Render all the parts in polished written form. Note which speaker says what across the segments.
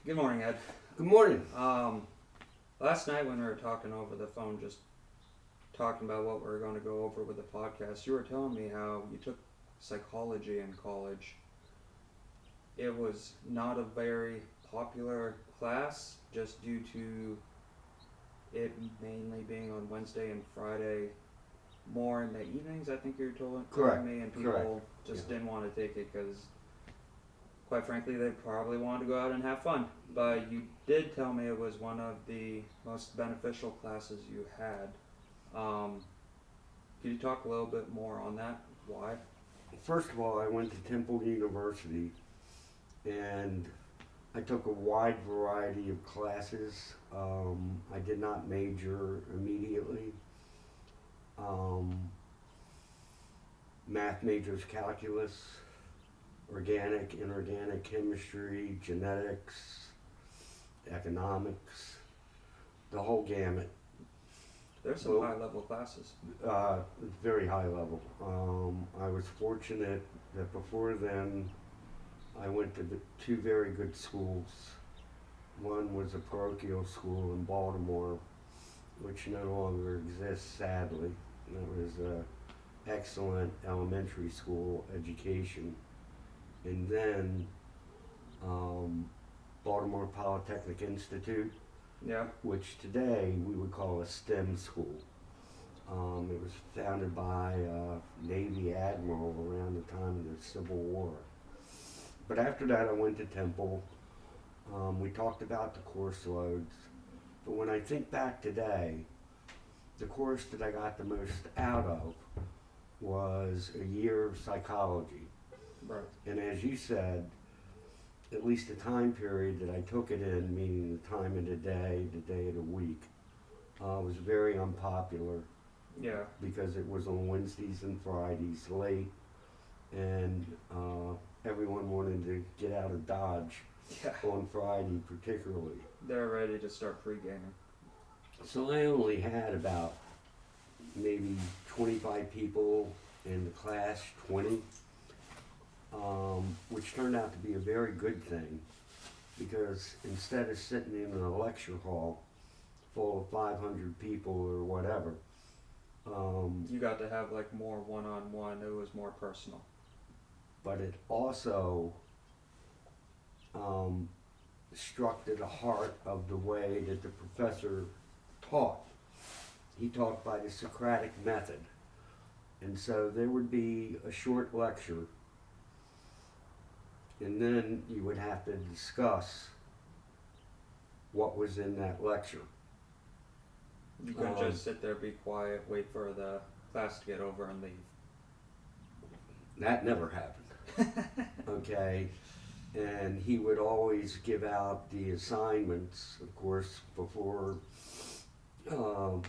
Speaker 1: Good morning, Ed.
Speaker 2: Good morning.
Speaker 1: Last night when we were talking over the phone, just talking about what we were going to go over with the podcast, you were telling me how you took psychology in college. It was not a very popular class just due to it mainly being on Wednesday and Friday, more in the evenings, I think you were
Speaker 2: Correct.
Speaker 1: telling me, and
Speaker 2: Correct.
Speaker 1: people just didn't want to take it because, quite frankly, they probably wanted to go out and have fun. But you did tell me it was one of the most beneficial classes you had. Um, could you talk a little bit more on that? Why?
Speaker 2: First of all, I went to Temple University and I took a wide variety of classes. I did not major immediately. Um, Math majors calculus, organic, inorganic chemistry, genetics, economics, the whole gamut.
Speaker 1: There's some
Speaker 2: Well,
Speaker 1: high level classes.
Speaker 2: Very high level. I was fortunate that before then I went to two very good schools. One was a parochial school in Baltimore, which no longer exists, sadly. That was an excellent elementary school education. And then Baltimore Polytechnic Institute,
Speaker 1: Yeah.
Speaker 2: which today we would call a STEM school. It was founded by a Navy admiral around the time of the Civil War. But after that, I went to Temple. We talked about the course loads. But when I think back today, the course that I got the most out of was a year of psychology.
Speaker 1: Right.
Speaker 2: And as you said, at least the time period that I took it in, meaning the time of the day of the week, was very unpopular
Speaker 1: Yeah.
Speaker 2: because it was on Wednesdays and Fridays late, and everyone wanted to get out of Dodge
Speaker 1: Yeah.
Speaker 2: on Friday particularly.
Speaker 1: They're ready to start pre-gaming.
Speaker 2: So I only had about maybe 25 people in the class, 20, which turned out to be a very good thing because instead of sitting in a lecture hall full of 500 people or whatever,
Speaker 1: You got to have like more one-on-one. It was more personal.
Speaker 2: but it also struck to the heart of the way that the professor taught. He taught by the Socratic method. And so there would be a short lecture, and then you would have to discuss what was in that lecture.
Speaker 1: You couldn't
Speaker 2: Um,
Speaker 1: just sit there, be quiet, wait for the class to get over and leave.
Speaker 2: That never happened. Okay, and he would always give out the assignments, of course, um,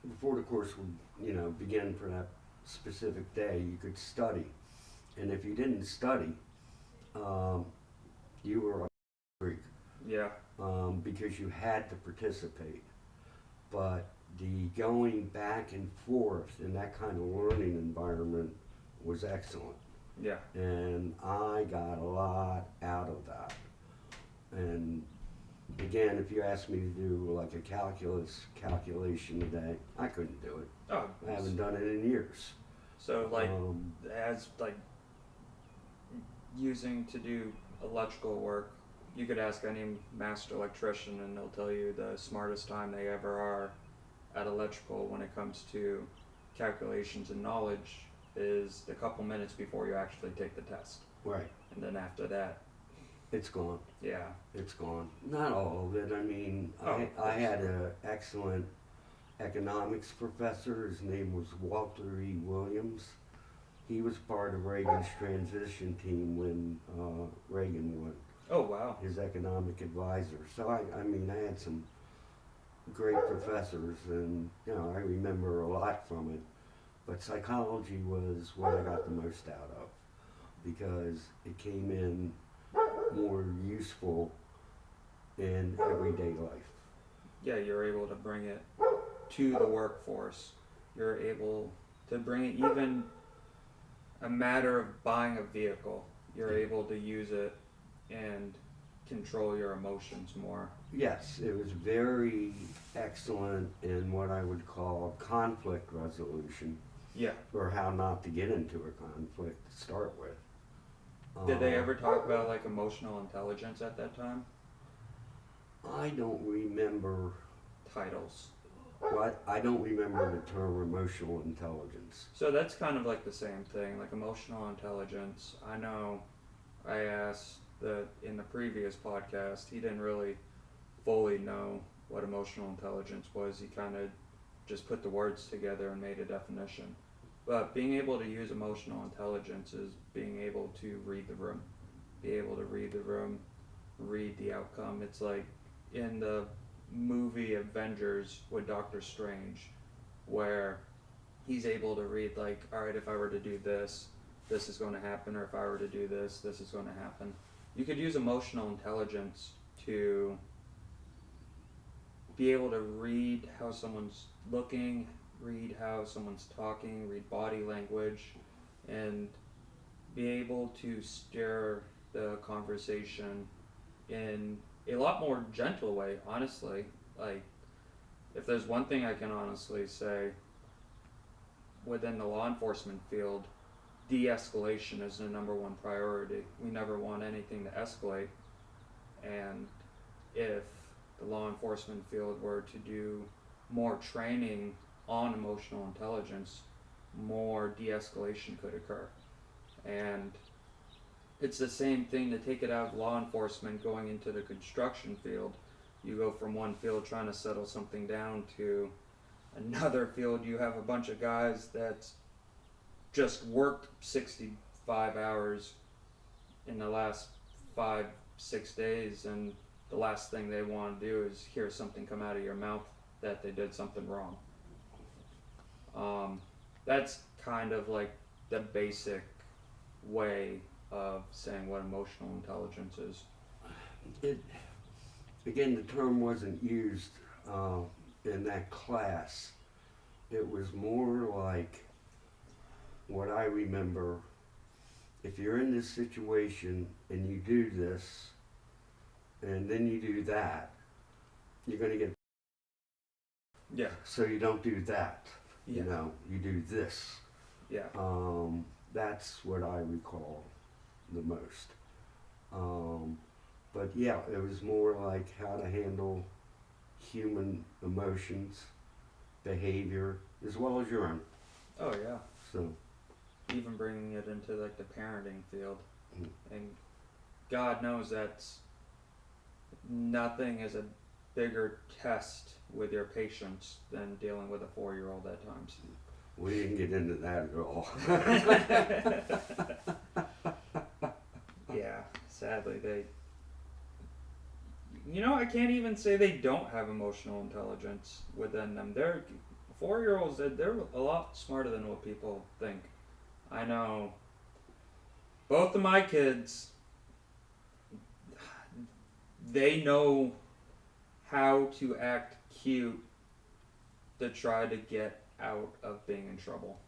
Speaker 2: before the course would, begin for that specific day. You could study, and if you didn't study, um, you were a freak,
Speaker 1: Yeah.
Speaker 2: because you had to participate. But the going back and forth in that kind of learning environment was excellent.
Speaker 1: Yeah.
Speaker 2: And I got a lot out of that. And again, if you asked me to do like a calculus calculation today, I couldn't do it.
Speaker 1: Oh.
Speaker 2: I haven't done it in years.
Speaker 1: So like
Speaker 2: Um,
Speaker 1: as like using to do electrical work, you could ask any master electrician and they'll tell you the smartest time they ever are at electrical when it comes to calculations and knowledge is a couple minutes before you actually take the test.
Speaker 2: right,
Speaker 1: And then after that,
Speaker 2: it's gone.
Speaker 1: yeah.
Speaker 2: It's gone. Not all of it. I mean,
Speaker 1: Oh, of
Speaker 2: I
Speaker 1: course.
Speaker 2: had an excellent economics professor. His name was Walter E. Williams. He was part of Reagan's transition team when Reagan won,
Speaker 1: Oh wow.
Speaker 2: his economic advisor. So I mean, I had some great professors, and I remember a lot from it. But psychology was what I got the most out of because it came in more useful in everyday life.
Speaker 1: Yeah, you're able to bring it to the workforce. You're able to bring it even a matter of buying a vehicle. You're able to use it and control your emotions more.
Speaker 2: Yes, it was very excellent in what I would call conflict resolution,
Speaker 1: Yeah.
Speaker 2: or how not to get into a conflict to start with.
Speaker 1: Did they ever talk about like emotional intelligence at that time?
Speaker 2: I don't remember.
Speaker 1: Titles.
Speaker 2: I don't remember the term emotional intelligence.
Speaker 1: So that's kind of like the same thing, like emotional intelligence. I know I asked that in the previous podcast, he didn't really fully know what emotional intelligence was. He kind of just put the words together and made a definition. But being able to use emotional intelligence is being able to read the room. Be able to read the room, read the outcome. It's like in the movie Avengers with Doctor Strange, where he's able to read, like, alright, if I were to do this, this is going to happen, or if I were to do this, this is going to happen. You could use emotional intelligence to be able to read how someone's looking, read how someone's talking, read body language, and be able to steer the conversation in a lot more gentle way, honestly. Like, if there's one thing I can honestly say within the law enforcement field, de-escalation is the number one priority. We never want anything to escalate, and if the law enforcement field were to do more training on emotional intelligence, more de-escalation could occur. And it's the same thing to take it out of law enforcement going into the construction field. You go from one field trying to settle something down to another field. You have a bunch of guys that just worked 65 hours in the last 5-6 days, and the last thing they want to do is hear something come out of your mouth that they did something wrong. That's kind of like the basic way of saying what emotional intelligence is.
Speaker 2: Again, the term wasn't used in that class. It was more like what I remember. If you're in this situation and you do this and then you do that, you're going to get.
Speaker 1: Yeah.
Speaker 2: So you don't do that.
Speaker 1: Yeah.
Speaker 2: You know, you do this.
Speaker 1: Yeah.
Speaker 2: That's what I recall the most. But yeah, it was more like how to handle human emotions, behavior, as well as your own.
Speaker 1: Oh yeah.
Speaker 2: So
Speaker 1: Even bringing it into like the parenting field,
Speaker 2: Mm.
Speaker 1: and God knows that's nothing is a bigger test with your patience than dealing with a 4-year-old at times.
Speaker 2: we didn't get into that at all.
Speaker 1: Yeah, sadly they. I can't even say they don't have emotional intelligence within them. They're 4-year-olds. They're a lot smarter than what people think. I know. Both of my kids, they know how to act cute to try to get out of being in trouble.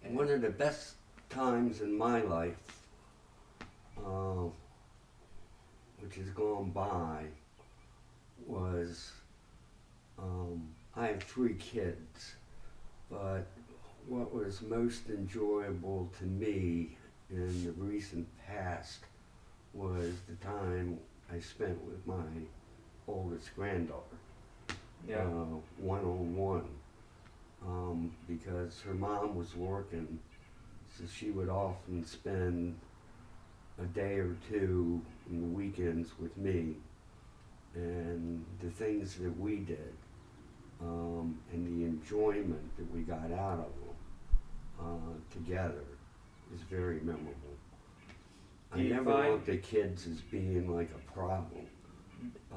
Speaker 2: One of the best times in my life, which has gone by, was I have 3 kids, but what was most enjoyable to me in the recent past was the time I spent with my oldest granddaughter,
Speaker 1: Yeah.
Speaker 2: one-on-one, because her mom was working, so she would often spend a day or two in the weekends with me, and the things that we did, and the enjoyment that we got out of them together is very memorable. I never looked at kids as being like a problem.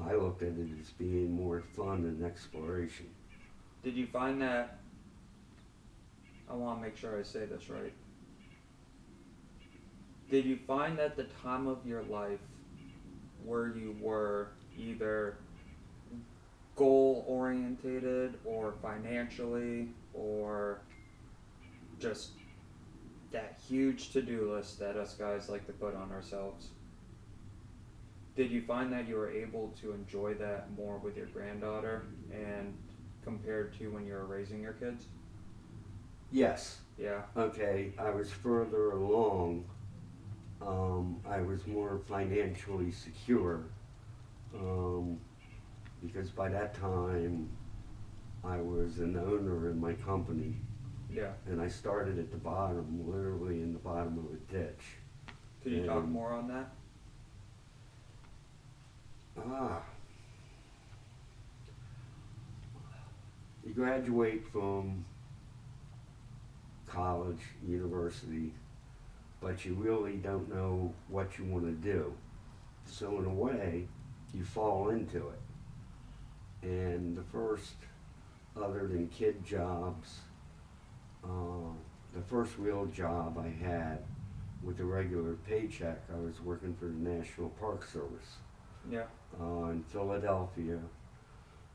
Speaker 2: I looked at it as being more fun and exploration.
Speaker 1: Did you find that? I want to make sure I say this right. Did you find that the time of your life where you were either goal orientated or financially or just that huge to-do list that us guys like to put on ourselves, Did you find that you were able to enjoy that more with your granddaughter and compared to when you were raising your kids?
Speaker 2: Yes.
Speaker 1: Yeah.
Speaker 2: Okay, I was further along. I was more financially secure um, because by that time I was an owner in my company,
Speaker 1: Yeah.
Speaker 2: and I started at the bottom, literally in the bottom of a ditch.
Speaker 1: Could you talk
Speaker 2: And
Speaker 1: more on that?
Speaker 2: ah, you graduate from college, university, but you really don't know what you want to do. So in a way, you fall into it. And the first, other than kid jobs, the first real job I had with a regular paycheck, I was working for the National Park Service
Speaker 1: Yeah.
Speaker 2: in Philadelphia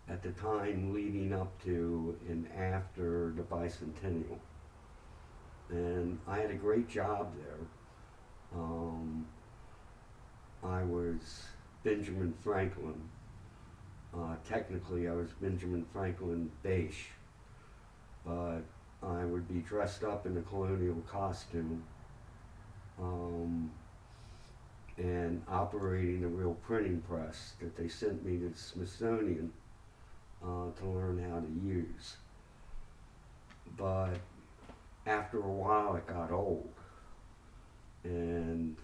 Speaker 2: at the time leading up to and after the bicentennial. And I had a great job there. I was Benjamin Franklin. Technically, I was Benjamin Franklin Beige, but I would be dressed up in a colonial costume um, and operating a real printing press that they sent me to the Smithsonian to learn how to use. But after a while, it got old, and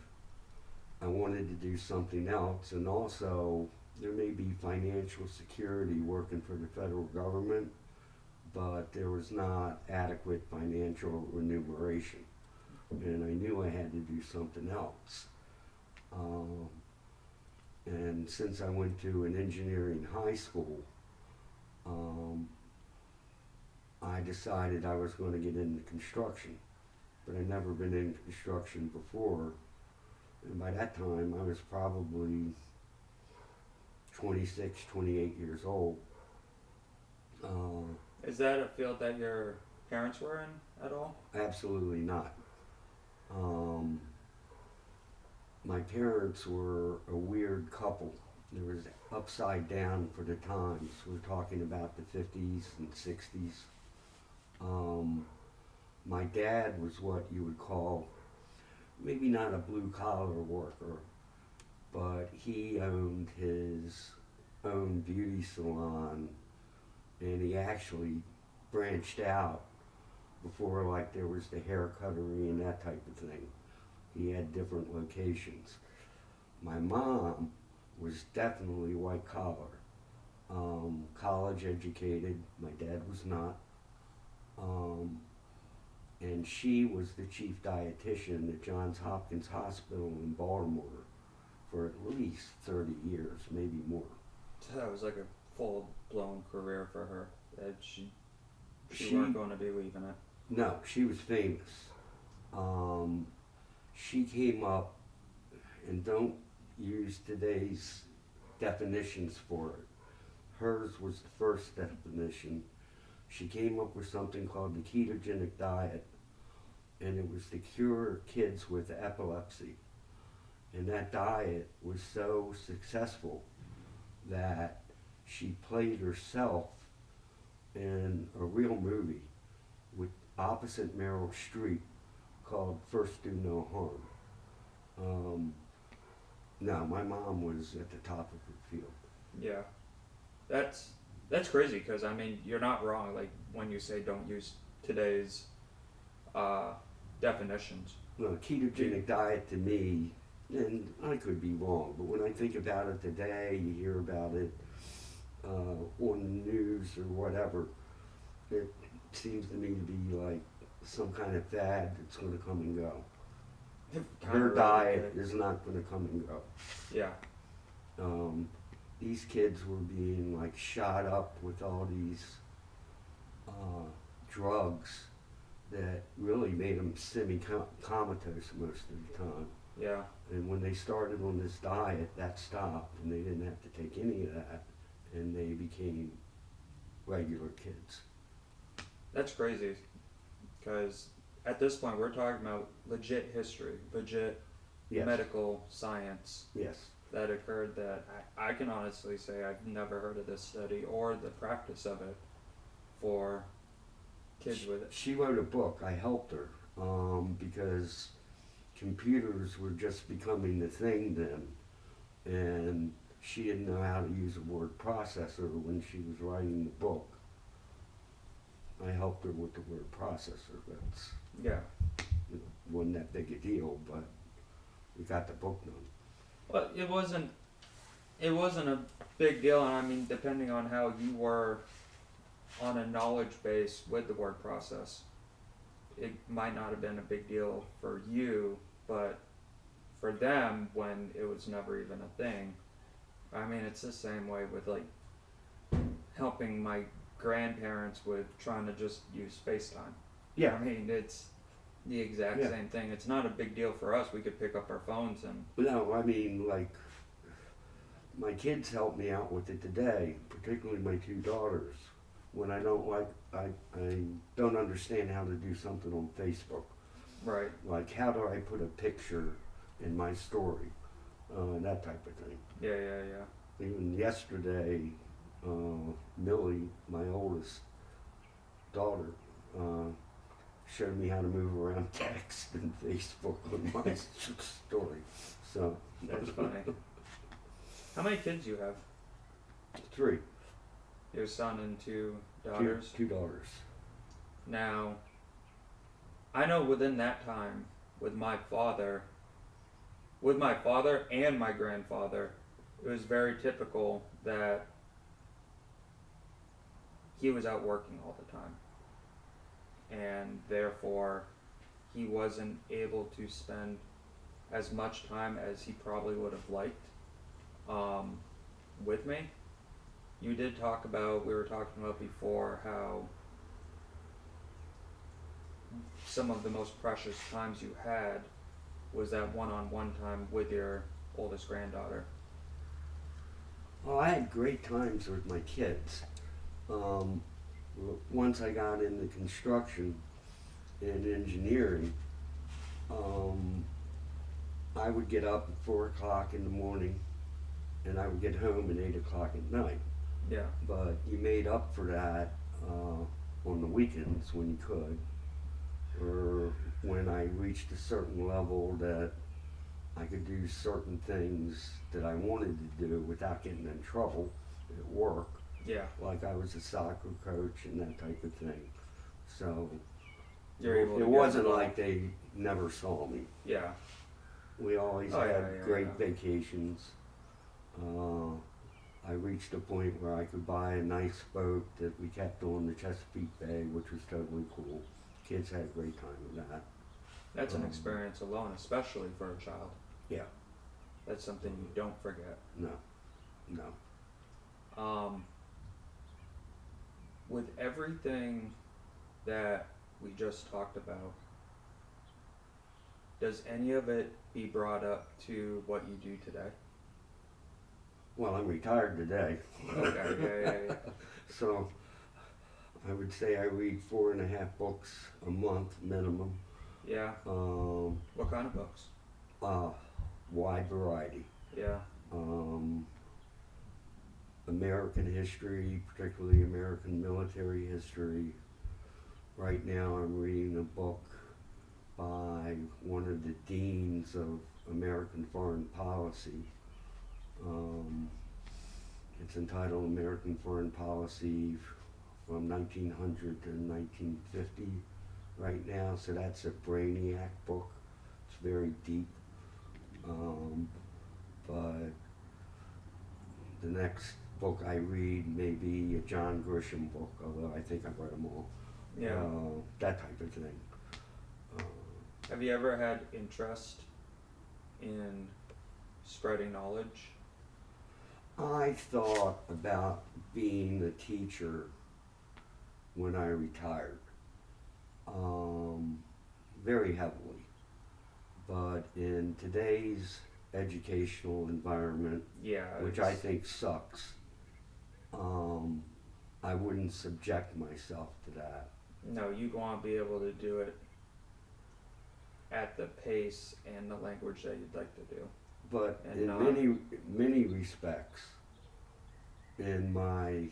Speaker 2: I wanted to do something else. And also, there may be financial security working for the federal government, but there was not adequate financial remuneration. And I knew I had to do something else. And since I went to an engineering high school, um, I decided I was going to get into construction. But I'd never been in construction before. And by that time, I was probably 26, 28 years old.
Speaker 1: Is that a field that your parents were in at all?
Speaker 2: Absolutely not. Um, my parents were a weird couple. There was upside down for the times. We're talking about the 50s and 60s. My dad was what you would call maybe not a blue collar worker, but he owned his own beauty salon, and he actually branched out before, like, there was the hair cuttery and that type of thing. He had different locations. My mom was definitely white collar, college educated. My dad was not. And she was the chief dietitian at Johns Hopkins Hospital in Baltimore for at least 30 years, maybe more.
Speaker 1: So that was like a full blown career for her. That she
Speaker 2: She,
Speaker 1: weren't going to be leaving it.
Speaker 2: no, she was famous. She came up, and don't use today's definitions for it. Hers was the first definition. She came up with something called the ketogenic diet, and it was to cure kids with epilepsy. And that diet was so successful that she played herself in a real movie with opposite Meryl Streep called First Do No Harm. No, my mom was at the top of her field.
Speaker 1: Yeah. That's crazy because I mean you're not wrong. Like when you say don't use today's definitions.
Speaker 2: Well, ketogenic diet to me, and I could be wrong, but when I think about it today, you hear about it on the news or whatever, it seems to me to be like some kind of fad that's going to come and go. Her diet is not going to come and go.
Speaker 1: Yeah.
Speaker 2: These kids were being like shot up with all these drugs that really made them semi-comatose most of the time.
Speaker 1: Yeah.
Speaker 2: And when they started on this diet, that stopped, and they didn't have to take any of that, and they became regular kids.
Speaker 1: That's crazy because at this point we're talking about legit history, legit
Speaker 2: Yes.
Speaker 1: medical science.
Speaker 2: Yes.
Speaker 1: that occurred that I can honestly say I've never heard of this study or the practice of it for kids with it.
Speaker 2: She wrote a book. I helped her because computers were just becoming the thing then, and she didn't know how to use a word processor when she was writing the book. I helped her with the word processor. That's
Speaker 1: Yeah.
Speaker 2: it wasn't that big a deal, but we got the book done.
Speaker 1: Well, it wasn't a big deal, and I mean, depending on how you were on a knowledge base with the word process, it might not have been a big deal for you, but for them, when it was never even a thing, I mean, it's the same way with like helping my grandparents with trying to just use FaceTime.
Speaker 2: Yeah.
Speaker 1: I mean, it's the exact
Speaker 2: Yeah.
Speaker 1: same thing. It's not a big deal for us. We could pick up our phones and
Speaker 2: No, I mean, like, my kids help me out with it today, particularly my two daughters. When I don't understand how to do something on Facebook.
Speaker 1: right.
Speaker 2: Like, how do I put a picture in my story? That type of thing.
Speaker 1: Yeah.
Speaker 2: Even yesterday, Millie, my oldest daughter, showed me how to move around text and Facebook on my story. So
Speaker 1: That's funny. How many kids you have?
Speaker 2: 3,
Speaker 1: Your son and two daughters.
Speaker 2: two daughters.
Speaker 1: Now, I know within that time, with my father and my grandfather, it was very typical that he was out working all the time. And therefore, he wasn't able to spend as much time as he probably would have liked with me. You did talk about, we were talking about before, how some of the most precious times you had was that one-on-one time with your oldest granddaughter.
Speaker 2: Well, I had great times with my kids. Once I got into construction and engineering, I would get up at 4 o'clock in the morning and I would get home at 8 o'clock at night.
Speaker 1: Yeah.
Speaker 2: But you made up for that on the weekends when you could, or when I reached a certain level that I could do certain things that I wanted to do without getting in trouble at work.
Speaker 1: Yeah.
Speaker 2: Like I was a soccer coach and that type of thing. So
Speaker 1: You're able to
Speaker 2: it
Speaker 1: get
Speaker 2: wasn't
Speaker 1: involved.
Speaker 2: like they never saw me.
Speaker 1: Yeah.
Speaker 2: We always
Speaker 1: Oh,
Speaker 2: had
Speaker 1: yeah,
Speaker 2: great
Speaker 1: yeah.
Speaker 2: vacations. I reached a point where I could buy a nice boat that we kept on the Chesapeake Bay, which was totally cool. Kids had a great time with that.
Speaker 1: That's an experience alone, especially for a child.
Speaker 2: Yeah.
Speaker 1: That's something you don't forget.
Speaker 2: No.
Speaker 1: With everything that we just talked about, does any of it be brought up to what you do today?
Speaker 2: Well, I'm retired today.
Speaker 1: Okay, yeah.
Speaker 2: So I would say I read 4.5 books a month minimum.
Speaker 1: Yeah. What kind of books?
Speaker 2: Wide variety.
Speaker 1: Yeah.
Speaker 2: American history, particularly American military history. Right now I'm reading a book by one of the deans of American foreign policy. It's entitled American Foreign Policy from 1900 to 1950 right now, so that's a brainiac book. It's very deep. But the next book I read may be a John Grisham book, although I think I've read them all.
Speaker 1: Yeah.
Speaker 2: That type of thing.
Speaker 1: Have you ever had interest in spreading knowledge?
Speaker 2: I thought about being a teacher when I retired, very heavily. But in today's educational environment,
Speaker 1: Yeah.
Speaker 2: which I think sucks, I wouldn't subject myself to that.
Speaker 1: No, you'd want to be able to do it at the pace and the language that you'd like to do.
Speaker 2: But
Speaker 1: And
Speaker 2: in
Speaker 1: not.
Speaker 2: many respects, in my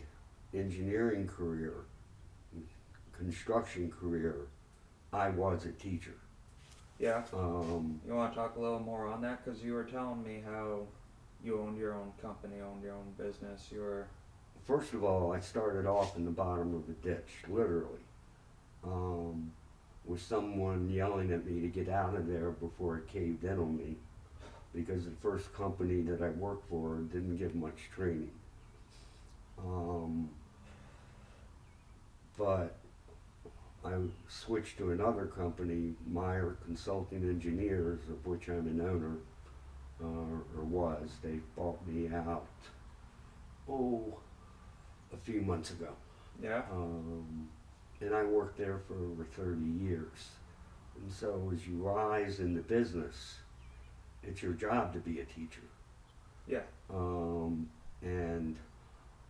Speaker 2: engineering career, construction career, I was a teacher.
Speaker 1: Yeah.
Speaker 2: Um,
Speaker 1: You want to talk a little more on that? Because you were telling me how you owned your own company, owned your own business. You were.
Speaker 2: First of all, I started off in the bottom of a ditch, literally, with someone yelling at me to get out of there before it caved in on me, because the first company that I worked for didn't give much training. Um, but I switched to another company, Meyer Consulting Engineers, of which I'm an owner, or was. They bought me out, a few months ago.
Speaker 1: Yeah.
Speaker 2: And I worked there for over 30 years. And so as you rise in the business, it's your job to be a teacher.
Speaker 1: Yeah.
Speaker 2: And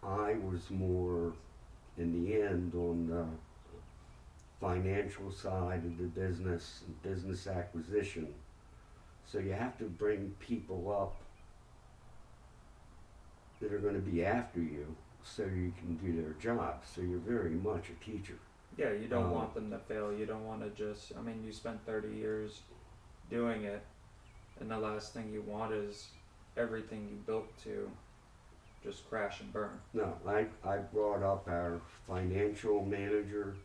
Speaker 2: I was more, in the end, on the financial side of the business, business acquisition. So you have to bring people up that are going to be after you so you can do their job. So you're very much a teacher.
Speaker 1: Yeah. You don't want them to fail. You don't want to just. I mean, you spent 30 years doing it, and the last thing you want is everything you built to just crash and burn.
Speaker 2: No, I brought up our financial manager.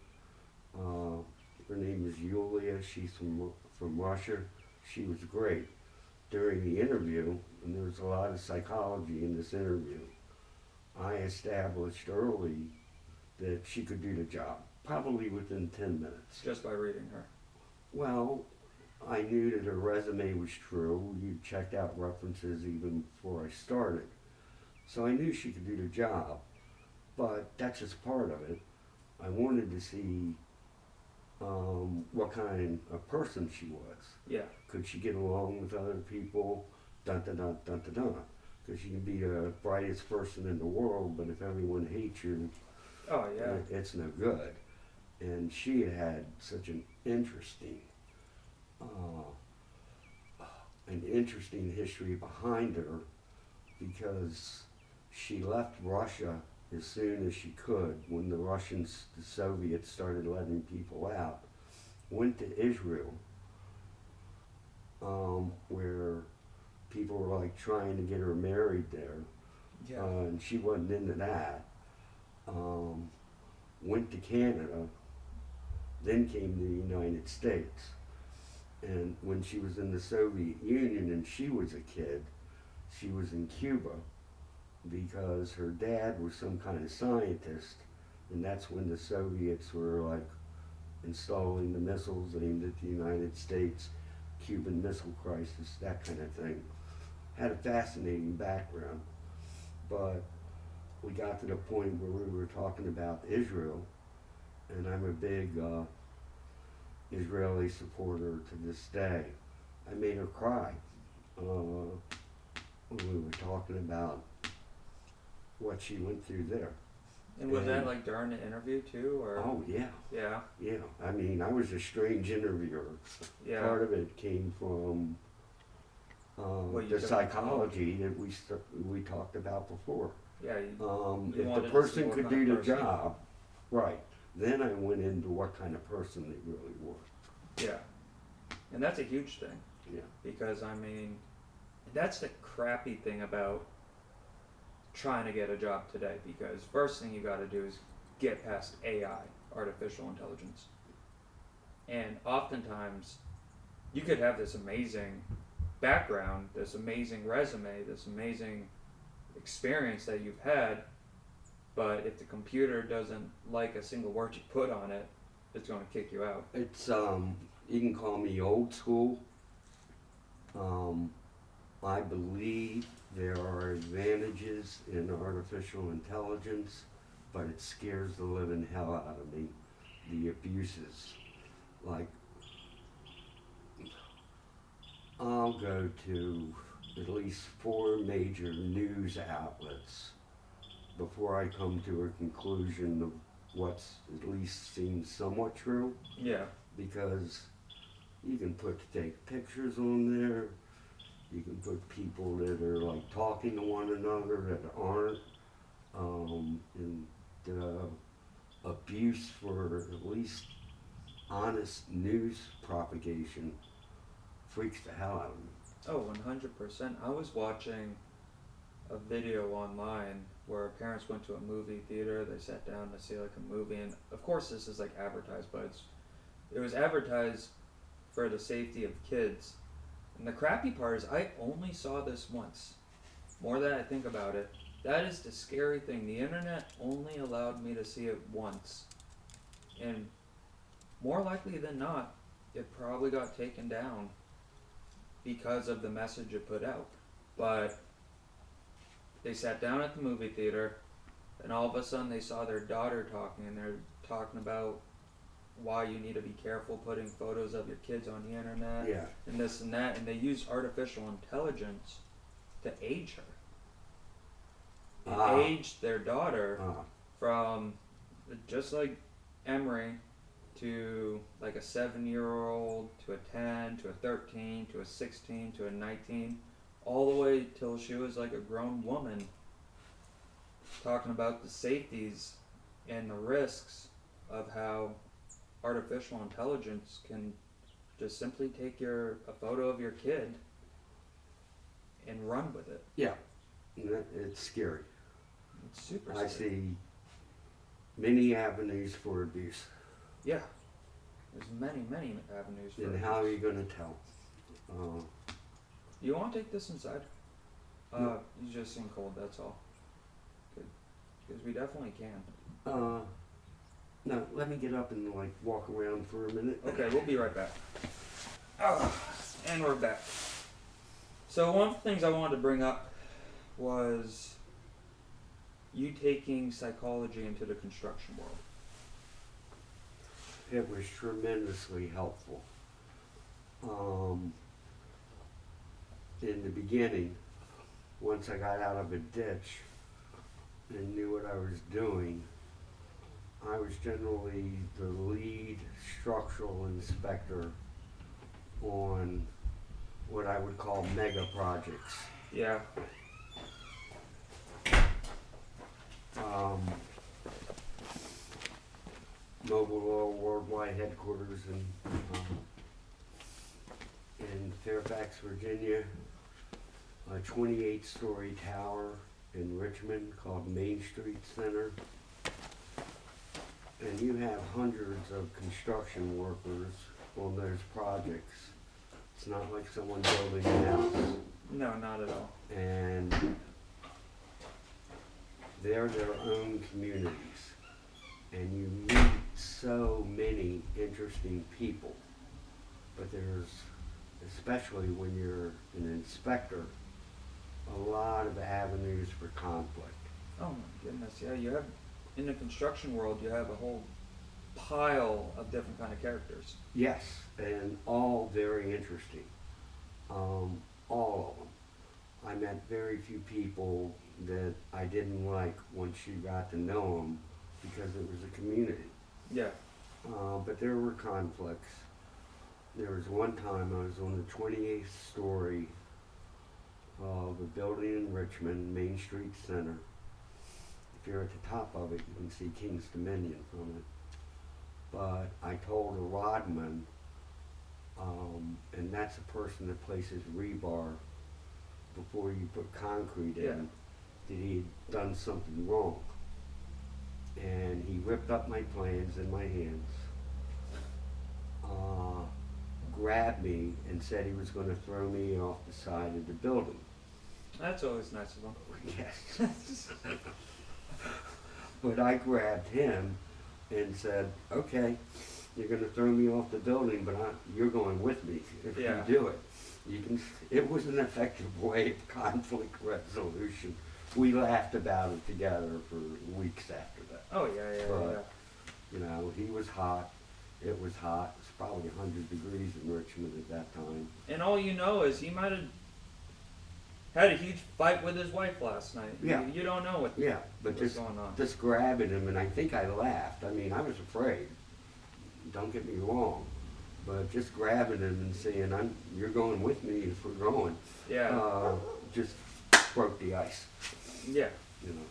Speaker 2: Her name is Yulia. She's from Russia. She was great. During the interview, and there was a lot of psychology in this interview, I established early that she could do the job, probably within 10 minutes.
Speaker 1: Just by reading her.
Speaker 2: Well, I knew that her resume was true. You checked out references even before I started. So I knew she could do the job, but that's just part of it. I wanted to see what kind of person she was.
Speaker 1: Yeah.
Speaker 2: Could she get along with other people? Dun dun dun dun dun dun. Because you can be the brightest person in the world, but if everyone hates you,
Speaker 1: Oh yeah.
Speaker 2: it's no good. And she had such an interesting history behind her, because she left Russia as soon as she could when the Soviets started letting people out, went to Israel, where people were like trying to get her married there,
Speaker 1: Yeah.
Speaker 2: and she wasn't into that. Went to Canada, then came to the United States. And when she was in the Soviet Union and she was a kid, she was in Cuba because her dad was some kind of scientist, and that's when the Soviets were like installing the missiles aimed at the United States, Cuban Missile Crisis, that kind of thing. Had a fascinating background, but we got to the point where we were talking about Israel, and I'm a big Israeli supporter to this day. I made her cry when we were talking about what she went through there.
Speaker 1: And was that like during the interview too, or?
Speaker 2: Oh yeah,
Speaker 1: Yeah.
Speaker 2: yeah. I mean, I was a strange interviewer.
Speaker 1: Yeah.
Speaker 2: Part of it came from the psychology that we talked about before.
Speaker 1: Yeah. You
Speaker 2: If
Speaker 1: wanted
Speaker 2: the
Speaker 1: to see
Speaker 2: person
Speaker 1: what
Speaker 2: could
Speaker 1: kind
Speaker 2: do
Speaker 1: of
Speaker 2: the
Speaker 1: person.
Speaker 2: job, right, then I went into what kind of person they really were.
Speaker 1: Yeah. And that's a huge thing.
Speaker 2: Yeah.
Speaker 1: Because I mean, that's the crappy thing about trying to get a job today, because first thing you got to do is get past AI, artificial intelligence. And oftentimes you could have this amazing background, this amazing resume, this amazing experience that you've had, but if the computer doesn't like a single word you put on it, it's going to kick you out.
Speaker 2: It's you can call me old school. I believe there are advantages in artificial intelligence, but it scares the living hell out of me. The abuses. Like, I'll go to at least 4 major news outlets before I come to a conclusion of what's at least seems somewhat true,
Speaker 1: Yeah.
Speaker 2: because you can put fake pictures on there, You can put people that are like talking to one another that aren't, and abuse for at least honest news propagation freaks the hell out of me.
Speaker 1: Oh, 100%. I was watching a video online where parents went to a movie theater. They sat down to see like a movie, and of course this is like advertised, but it was advertised for the safety of kids. And the crappy part is I only saw this once. More that I think about it, that is the scary thing. The internet only allowed me to see it once, and more likely than not, it probably got taken down because of the message it put out. But they sat down at the movie theater, and all of a sudden they saw their daughter talking, and they're talking about why you need to be careful putting photos of your kids on the internet,
Speaker 2: Yeah.
Speaker 1: and this and that, and they use artificial intelligence to age her. And age their daughter from just like Emery to like a 7-year-old to a 10 to a 13 to a 16 to a 19, all the way till she was like a grown woman, talking about the safeties and the risks of how artificial intelligence can just simply take a photo of your kid and run with it.
Speaker 2: Yeah, it's scary.
Speaker 1: It's super
Speaker 2: I
Speaker 1: scary.
Speaker 2: see many avenues for abuse.
Speaker 1: Yeah. There's many avenues for
Speaker 2: And
Speaker 1: abuse.
Speaker 2: how are you going to tell?
Speaker 1: You want to take this inside?
Speaker 2: No.
Speaker 1: You just seem cold, that's all. Because we definitely can.
Speaker 2: No, let me get up and like walk around for a minute.
Speaker 1: Okay, we'll be right back. And we're back. So one of the things I wanted to bring up was you taking psychology into the construction world.
Speaker 2: It was tremendously helpful. In the beginning, once I got out of a ditch and knew what I was doing, I was generally the lead structural inspector on what I would call mega projects.
Speaker 1: Yeah.
Speaker 2: Mobile Oil Worldwide headquarters in Fairfax, Virginia, a 28-story tower in Richmond called Main Street Center. And you have hundreds of construction workers on those projects. It's not like someone building a house.
Speaker 1: No, not at all.
Speaker 2: And they're their own communities. And you meet so many interesting people. But there's, especially when you're an inspector, a lot of avenues for conflict.
Speaker 1: Oh my goodness, yeah, you have, in the construction world, you have a whole pile of different kind of characters.
Speaker 2: Yes, and all very interesting. All of them. I met very few people that I didn't like once you got to know them because it was a community.
Speaker 1: Yeah.
Speaker 2: But there were conflicts. There was one time I was on the 28th story of a building in Richmond, Main Street Center. If you're at the top of it, you can see King's Dominion from it. But I told a rodman, and that's a person that places rebar before you put concrete in, that he had done something wrong. And he ripped up my plans in my hands, grabbed me and said he was going to throw me off the side of the building.
Speaker 1: That's always nice of them.
Speaker 2: Yes. But I grabbed him and said, okay, you're going to throw me off the building, but you're going with me if you do it. It was an effective way of conflict resolution. We laughed about it together for weeks after that.
Speaker 1: Oh, yeah.
Speaker 2: But, you know, he was hot. It was hot. It was probably 100 degrees in Richmond at that time.
Speaker 1: And all you know is he might have had a huge fight with his wife last night.
Speaker 2: Yeah.
Speaker 1: You don't know what
Speaker 2: But
Speaker 1: was going on.
Speaker 2: just grabbing him, and I think I laughed. I mean, I was afraid. Don't get me wrong. but just grabbing him and saying, you're going with me if we're going,
Speaker 1: Yeah.
Speaker 2: just broke the ice,
Speaker 1: Yeah.
Speaker 2: you know.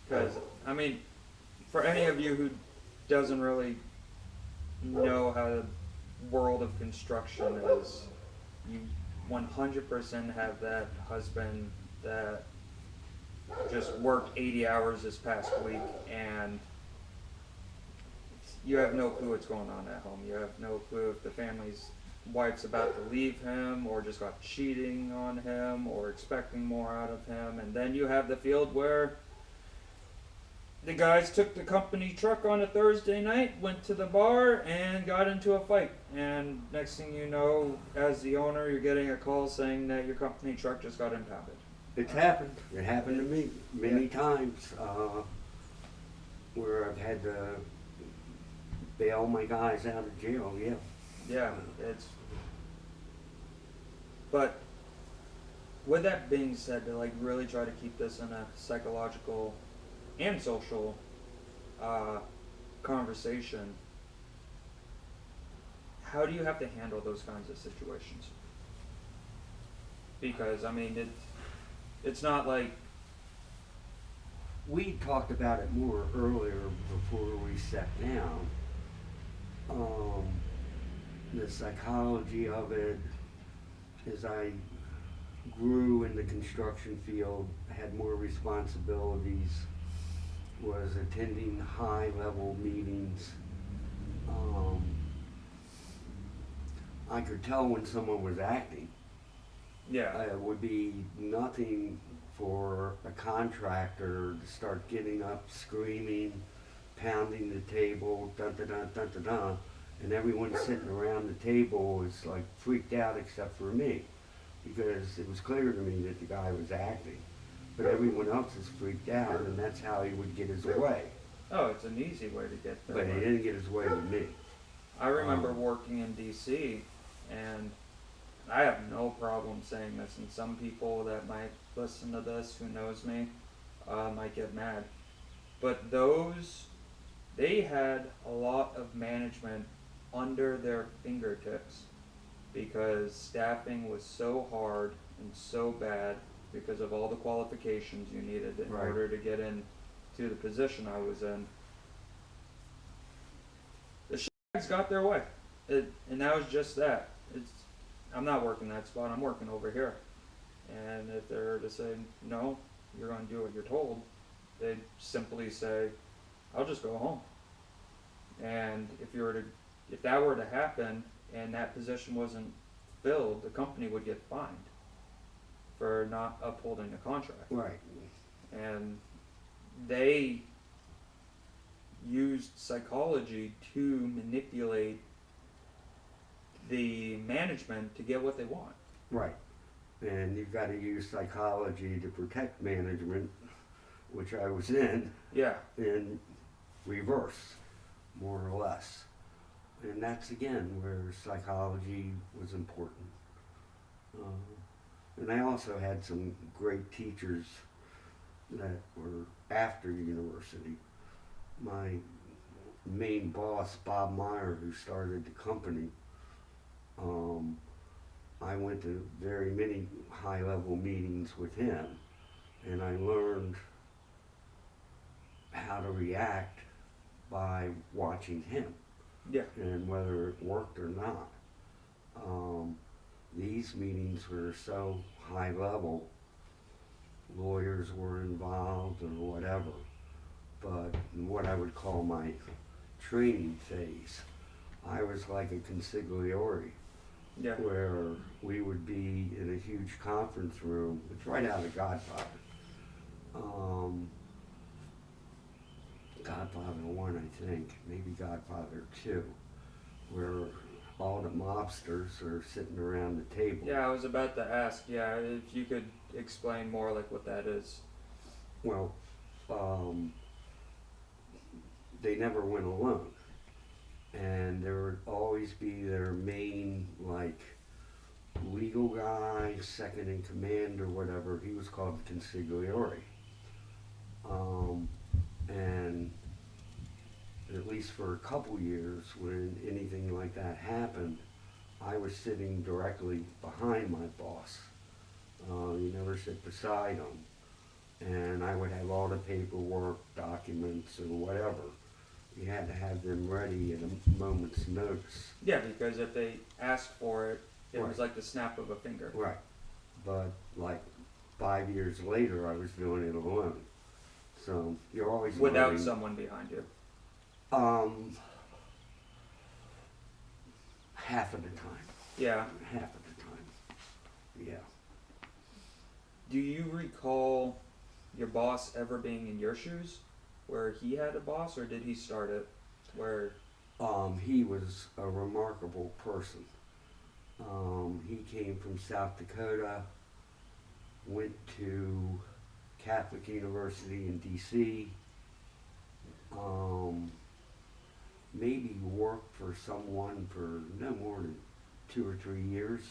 Speaker 1: Because, I mean, for any of you who doesn't really know how the world of construction is, you 100% have that husband that just worked 80 hours this past week and you have no clue what's going on at home. You have no clue if the wife's about to leave him or just got cheating on him or expecting more out of him. And then you have the field where the guys took the company truck on a Thursday night, went to the bar, and got into a fight. And next thing you know, as the owner, you're getting a call saying that your company truck just got impounded.
Speaker 2: It's happened. It happened to me many times, where I've had to bail my guys out of jail, yeah.
Speaker 1: Yeah, but with that being said, to like really try to keep this in a psychological and social conversation, how do you have to handle those kinds of situations? Because I mean, it's not like
Speaker 2: We talked about it more earlier before we sat down. The psychology of it, as I grew in the construction field, had more responsibilities, was attending high-level meetings. I could tell when someone was acting.
Speaker 1: yeah,
Speaker 2: It would be nothing for a contractor to start getting up, screaming, pounding the table, dun dun dun dun dun dun, and everyone sitting around the table was like freaked out except for me, because it was clear to me that the guy was acting, but everyone else is freaked out, and that's how he would get his way.
Speaker 1: oh, it's an easy way to get there.
Speaker 2: But he didn't get his way with me.
Speaker 1: I remember working in DC, and I have no problem saying this, and some people that might listen to this who knows me might get mad. But they had a lot of management under their fingertips because staffing was so hard and so bad because of all the qualifications you needed in
Speaker 2: Right.
Speaker 1: order to get into the position I was in. The shags got their way, and that was just that. I'm not working that spot. I'm working over here. And if they're to say no, you're going to do what you're told, they'd simply say, "I'll just go home." And if that were to happen and that position wasn't filled, the company would get fined for not upholding the contract.
Speaker 2: Right.
Speaker 1: And they used psychology to manipulate the management to get what they want.
Speaker 2: Right. And you've got to use psychology to protect management, which I was in
Speaker 1: Yeah,
Speaker 2: reverse, more or less. And that's again where psychology was important. And I also had some great teachers that were after university. My main boss, Bob Meyer, who started the company, I went to very many high-level meetings with him, and I learned how to react by watching him,
Speaker 1: yeah,
Speaker 2: and whether it worked or not. These meetings were so high-level, lawyers were involved or whatever, but in what I would call my training phase, I was like a consigliere,
Speaker 1: yeah,
Speaker 2: where we would be in a huge conference room. It's right out of Godfather. Godfather 1, I think, maybe Godfather 2, where all the mobsters are sitting around the table.
Speaker 1: yeah. I was about to ask. Yeah, if you could explain more, like what that is.
Speaker 2: Well, they never went alone. And there would always be their main, like, legal guy, second in command or whatever. He was called the consigliere. And at least for a couple years, when anything like that happened, I was sitting directly behind my boss. You never sit beside him. And I would have all the paperwork, documents, or whatever. You had to have them ready at a moment's notice.
Speaker 1: Yeah, because if they asked for it, it was
Speaker 2: Right.
Speaker 1: like the snap of a finger.
Speaker 2: Right. But like 5 years later, I was doing it alone. So you're always
Speaker 1: Without
Speaker 2: learning.
Speaker 1: someone behind you.
Speaker 2: Half of the time.
Speaker 1: Yeah.
Speaker 2: Half of the time. Yeah.
Speaker 1: Do you recall your boss ever being in your shoes, where he had a boss, or did he start it where?
Speaker 2: He was a remarkable person. He came from South Dakota, went to Catholic University in D.C., maybe worked for someone for no more than 2 or 3 years,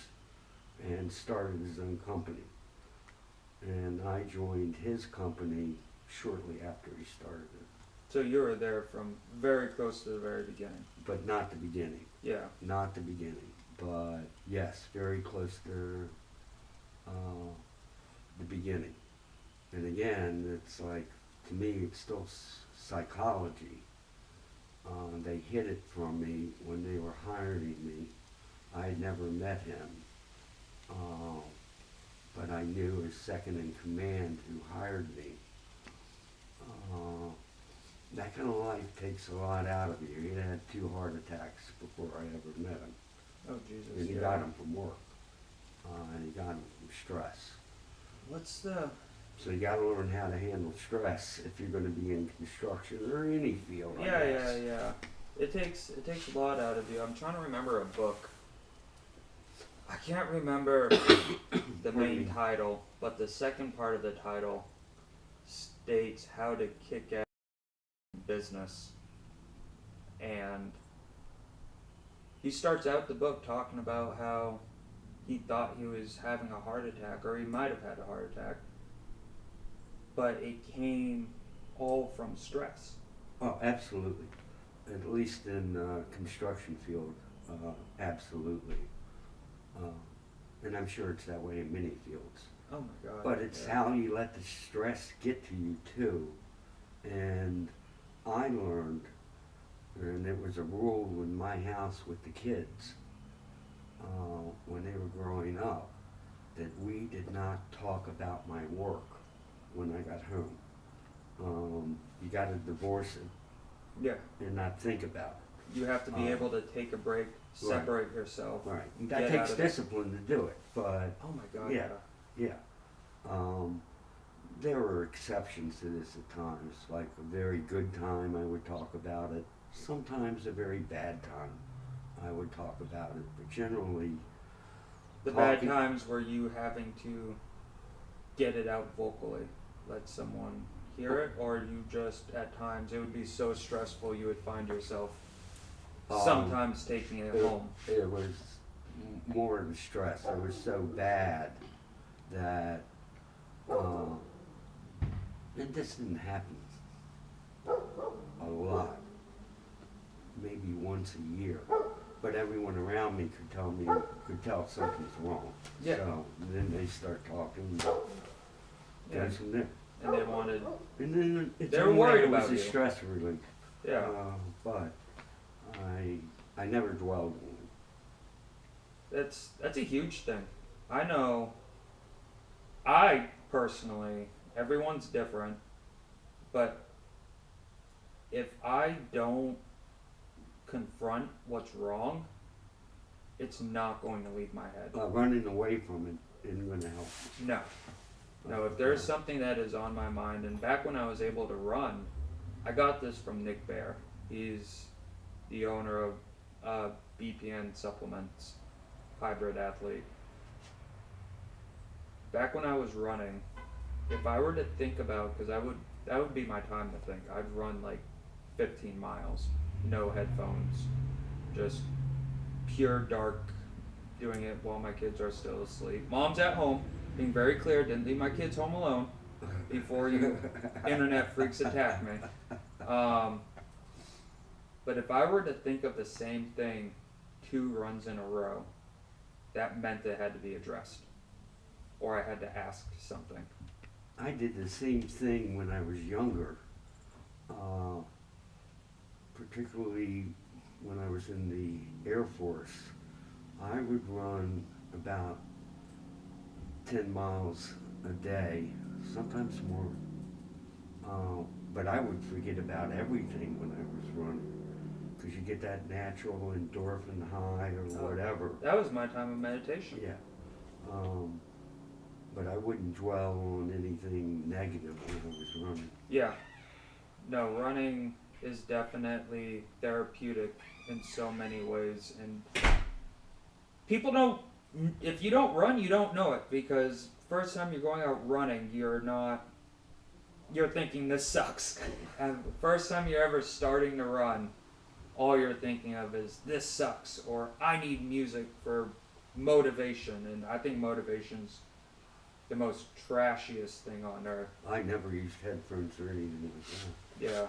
Speaker 2: and started his own company. And I joined his company shortly after he started it,
Speaker 1: So you were there from very close to the very beginning.
Speaker 2: but not the beginning.
Speaker 1: Yeah.
Speaker 2: Not the beginning, but yes, very close to the beginning. And again, it's like, to me, it's still psychology. They hid it from me when they were hiring me. I had never met him, but I knew his second in command who hired me. That kind of life takes a lot out of you. He had 2 heart attacks before I ever met him.
Speaker 1: Oh Jesus.
Speaker 2: And he
Speaker 1: Yeah.
Speaker 2: got them from work, and he got them from stress.
Speaker 1: What's the?
Speaker 2: So you got to learn how to handle stress if you're going to be in construction or any field. I
Speaker 1: Yeah,
Speaker 2: guess.
Speaker 1: yeah. It takes a lot out of you. I'm trying to remember a book. I can't remember the main title, but the second part of the title states how to kick ass in business. And he starts out the book talking about how he thought he was having a heart attack, or he might have had a heart attack, but it came all from stress.
Speaker 2: Oh, absolutely. At least in construction field, absolutely. And I'm sure it's that way in many fields.
Speaker 1: Oh my God.
Speaker 2: But it's
Speaker 1: yeah.
Speaker 2: how you let the stress get to you too. And I learned, and it was a rule in my house with the kids when they were growing up, that we did not talk about my work when I got home. You got to divorce it
Speaker 1: Yeah.
Speaker 2: and not think about it.
Speaker 1: You have to be able to take a break, separate yourself.
Speaker 2: Right.
Speaker 1: Get
Speaker 2: That
Speaker 1: out
Speaker 2: takes
Speaker 1: of it.
Speaker 2: discipline to do it, but
Speaker 1: Oh my God.
Speaker 2: Yeah. yeah. There were exceptions to this at times, like a very good time I would talk about it. Sometimes a very bad time I would talk about it, but generally
Speaker 1: The bad
Speaker 2: talking-
Speaker 1: times were you having to get it out vocally, let someone hear it, or you just at times it would be so stressful you would find yourself sometimes taking it home.
Speaker 2: It was more than stress. It was so bad that and this didn't happen a lot, maybe once a year. But everyone around me could tell something's wrong.
Speaker 1: Yeah.
Speaker 2: So then they start talking.
Speaker 1: Yeah.
Speaker 2: Goes from there.
Speaker 1: And they wanted,
Speaker 2: And then it's
Speaker 1: They were
Speaker 2: only
Speaker 1: worried
Speaker 2: like it
Speaker 1: about
Speaker 2: was a
Speaker 1: you.
Speaker 2: stress relief.
Speaker 1: yeah.
Speaker 2: But I never dwelled on it.
Speaker 1: That's a huge thing. I know. I personally, everyone's different, but if I don't confront what's wrong, it's not going to leave my head.
Speaker 2: Running away from it isn't going to help.
Speaker 1: No. No, if there's something that is on my mind, and back when I was able to run, I got this from Nick Bear. He's the owner of BPN Supplements, hybrid athlete. Back when I was running, if I were to think about, because that would be my time to think. I'd run like 15 miles, no headphones, just pure dark, doing it while my kids are still asleep. Mom's at home, being very clear, didn't leave my kids home alone before you internet freaks attack me. But if I were to think of the same thing 2 runs in a row, that meant it had to be addressed, or I had to ask something.
Speaker 2: I did the same thing when I was younger, particularly when I was in the Air Force. I would run about 10 miles a day, sometimes more. But I would forget about everything when I was running, because you get that natural endorphin high or whatever.
Speaker 1: That was my time of meditation.
Speaker 2: Yeah. But I wouldn't dwell on anything negative when I was running.
Speaker 1: Yeah. No, running is definitely therapeutic in so many ways, and people don't, if you don't run, you don't know it, because first time you're going out running, you're thinking this sucks. And first time you're ever starting to run, all you're thinking of is this sucks, or I need music for motivation. And I think motivation's the most trashiest thing on earth.
Speaker 2: I never used headphones or anything like that.
Speaker 1: Yeah.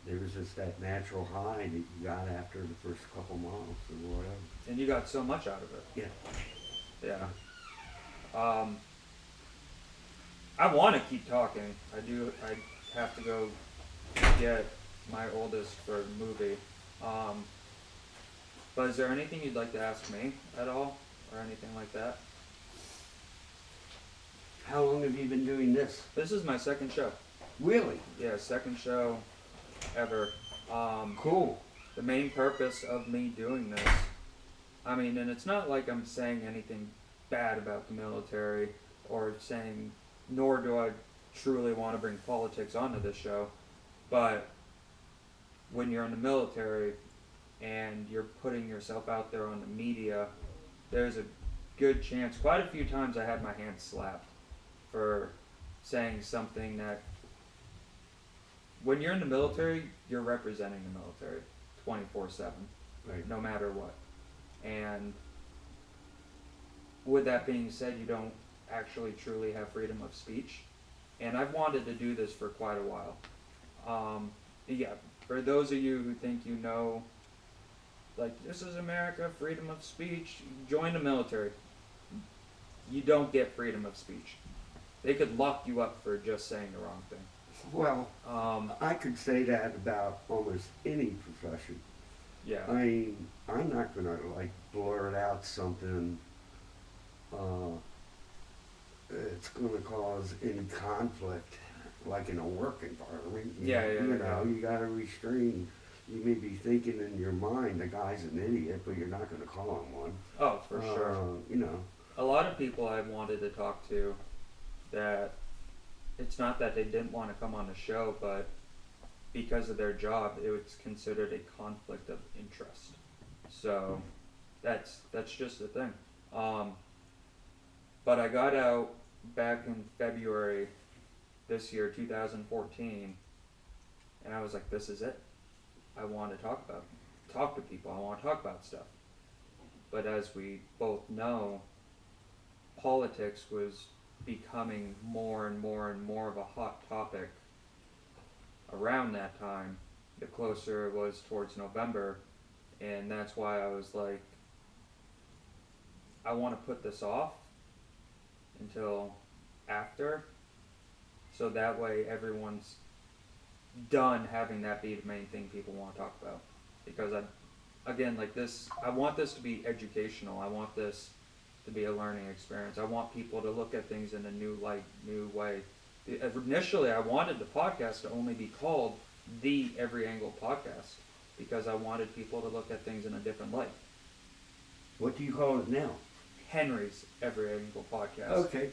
Speaker 2: There was just that natural high that you got after the first couple miles or whatever.
Speaker 1: And you got so much out of it.
Speaker 2: Yeah.
Speaker 1: Yeah. I want to keep talking. I have to go get my oldest for a movie. But is there anything you'd like to ask me at all? Or anything like that?
Speaker 2: How long have you been doing this?
Speaker 1: This is my second show.
Speaker 2: Really?
Speaker 1: Yeah, second show ever.
Speaker 2: Cool.
Speaker 1: The main purpose of me doing this, I mean, and it's not like I'm saying anything bad about the military, or saying, nor do I truly want to bring politics onto this show, but when you're in the military and you're putting yourself out there on the media, there's a good chance, quite a few times I had my hand slapped for saying something that, when you're in the military, you're representing the military 24/7,
Speaker 2: Right.
Speaker 1: no matter what. And with that being said, you don't actually truly have freedom of speech. And I've wanted to do this for quite a while. Yeah, for those of you who think you know, like, this is America, freedom of speech, join the military. You don't get freedom of speech. They could lock you up for just saying the wrong thing.
Speaker 2: Well, I could say that about almost any profession.
Speaker 1: Yeah.
Speaker 2: I mean, I'm not gonna like blurt out something it's gonna cause any conflict, like in a work environment. You know, you gotta restrain. You may be thinking in your mind the guy's an idiot, but you're not gonna call him one.
Speaker 1: Oh, for sure.
Speaker 2: You know.
Speaker 1: A lot of people I've wanted to talk to, that it's not that they didn't want to come on the show, but because of their job, it was considered a conflict of interest. So that's just the thing. But I got out back in February this year, 2014, and I was like, this is it. I want to talk to people. I want to talk about stuff. But as we both know, politics was becoming more and more and more of a hot topic around that time, the closer it was towards November. And that's why I was like, I want to put this off until after, so that way everyone's done having that be the main thing people want to talk about. Because I want this to be educational. I want this to be a learning experience. I want people to look at things in a new light, new way. Initially, I wanted the podcast to only be called the Every Angle Podcast, because I wanted people to look at things in a different light.
Speaker 2: What do you call it now?
Speaker 1: Henry's Every Angle Podcast.
Speaker 2: Okay.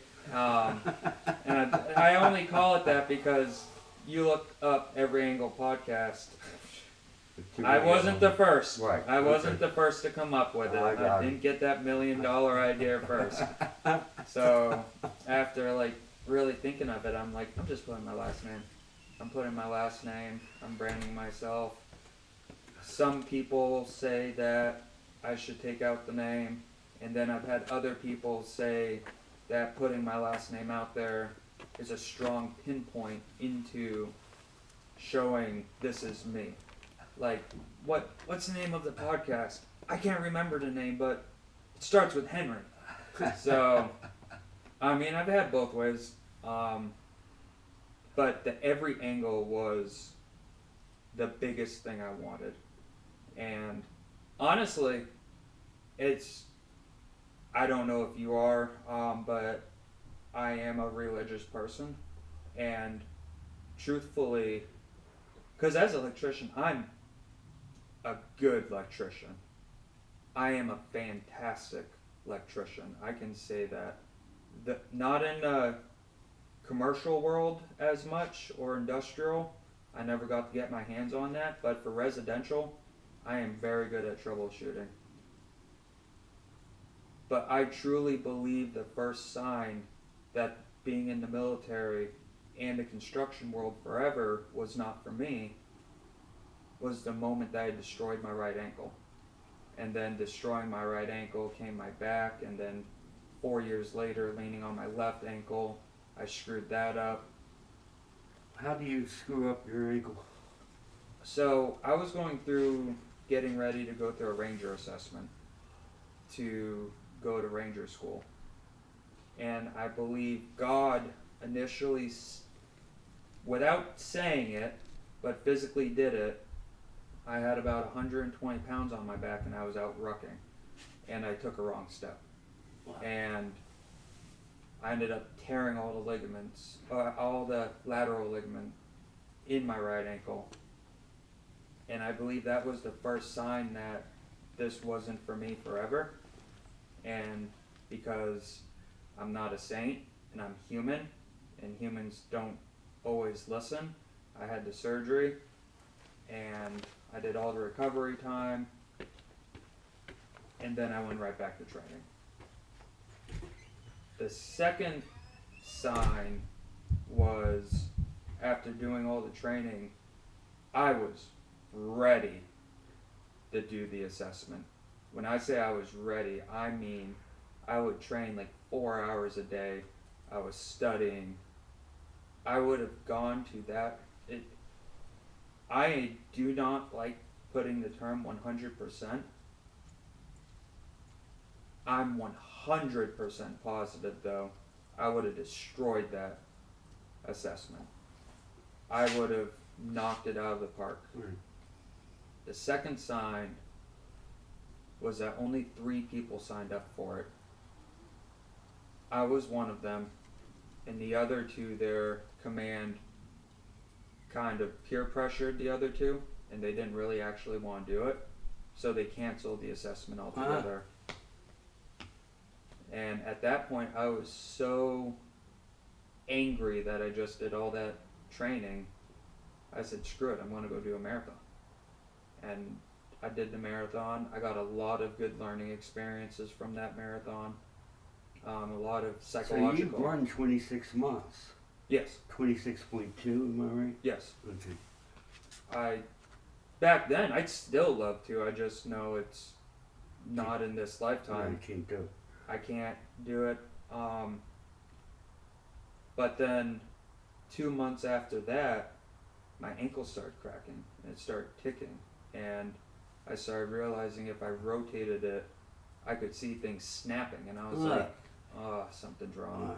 Speaker 1: And I only call it that because you look up Every Angle Podcast. I wasn't the first.
Speaker 2: Right.
Speaker 1: I wasn't the first to come up with it. I didn't get that $1 million idea first. So after like really thinking of it, I'm like, I'm just putting my last name. I'm putting my last name. I'm branding myself. Some people say that I should take out the name, and then I've had other people say that putting my last name out there is a strong pinpoint into showing this is me. Like, what's the name of the podcast? I can't remember the name, but It starts with Henry. So, I mean, I've had both ways. But the every angle was the biggest thing I wanted. And honestly, I don't know if you are, but I am a religious person. And truthfully, because as an electrician, I'm a good electrician. I am a fantastic electrician. I can say that. Not in the commercial world as much or industrial. I never got to get my hands on that, but for residential, I am very good at troubleshooting. But I truly believe the first sign that being in the military and the construction world forever was not for me was the moment that I destroyed my right ankle. And then destroying my right ankle came my back, and then 4 years later, leaning on my left ankle, I screwed that up.
Speaker 2: How do you screw up your ankle?
Speaker 1: So I was going through getting ready to go through a ranger assessment to go to ranger school. And I believe God initially, without saying it, but physically did it. I had about 120 pounds on my back and I was out rucking. And I took a wrong step.
Speaker 2: Wow.
Speaker 1: And I ended up tearing all the ligaments, all the lateral ligament in my right ankle. And I believe that was the first sign that this wasn't for me forever. And because I'm not a saint and I'm human, and humans don't always listen, I had the surgery and I did all the recovery time, and then I went right back to training. The second sign was after doing all the training, I was ready to do the assessment. When I say I was ready, I mean I would train like 4 hours a day. I was studying. I would have gone to that. I do not like putting the term 100%. I'm 100% positive though, I would have destroyed that assessment. I would have knocked it out of the park.
Speaker 2: Right.
Speaker 1: The second sign was that only 3 people signed up for it. I was one of them, and the other 2, their command kind of peer pressured the other 2, and they didn't really actually want to do it, so they canceled the assessment altogether. And at that point, I was so angry that I just did all that training. I said, screw it, I'm going to go do a marathon. And I did the marathon. I got a lot of good learning experiences from that marathon. A lot of psychological.
Speaker 2: So you've run 26 months.
Speaker 1: Yes.
Speaker 2: 26.2, am I right?
Speaker 1: Yes.
Speaker 2: Okay.
Speaker 1: Back then, I'd still love to. I just know it's not in this lifetime.
Speaker 2: No, you can't do it.
Speaker 1: I can't do it. But then 2 months after that, my ankle started cracking and it started ticking. And I started realizing if I rotated it, I could see things snapping. And I was like, oh, something's wrong.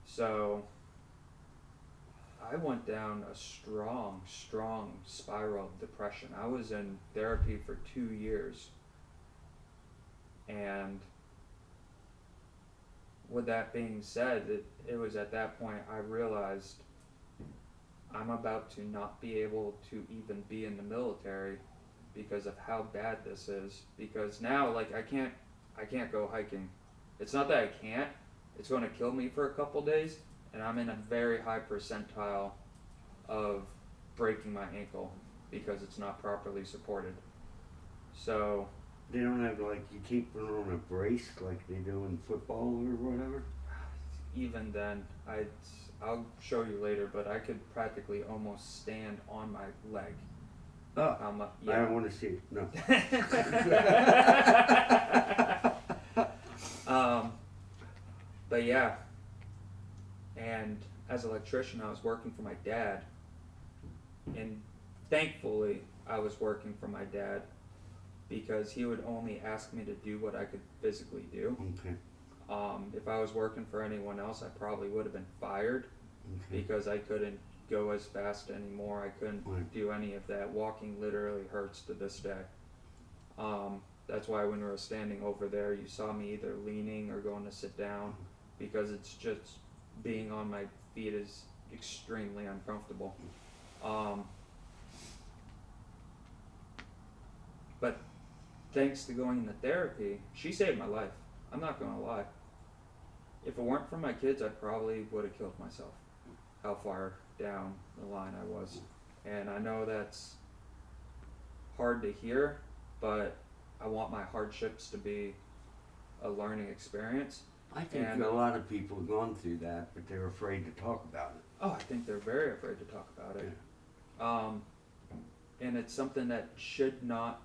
Speaker 1: So I went down a strong spiral of depression. I was in therapy for 2 years. And with that being said, it was at that point I realized I'm about to not be able to even be in the military because of how bad this is. Because now, like, I can't go hiking. It's not that I can't. It's going to kill me for a couple days, and I'm in a very high percentile of breaking my ankle because it's not properly supported. So
Speaker 2: They don't have, like, you keep it on a brace like they do in football or whatever?
Speaker 1: even then, I'll show you later, but I could practically almost stand on my leg.
Speaker 2: Oh,
Speaker 1: Yeah.
Speaker 2: I don't want to see it, no.
Speaker 1: But yeah, and as an electrician, I was working for my dad, and thankfully, I was working for my dad because he would only ask me to do what I could physically do.
Speaker 2: Okay.
Speaker 1: If I was working for anyone else, I probably would have been fired
Speaker 2: Okay.
Speaker 1: because I couldn't go as fast anymore. I couldn't
Speaker 2: Right.
Speaker 1: do any of that. Walking literally hurts to this day. That's why when we were standing over there, you saw me either leaning or going to sit down, because it's just being on my feet is extremely uncomfortable. But thanks to going into therapy, she saved my life. I'm not going to lie. If it weren't for my kids, I probably would have killed myself. How far down the line I was. And I know that's hard to hear, but I want my hardships to be a learning experience.
Speaker 2: I think
Speaker 1: And-
Speaker 2: a lot of people have gone through that, but they're afraid to talk about it.
Speaker 1: Oh, I think they're very afraid to talk about it. And it's something that should not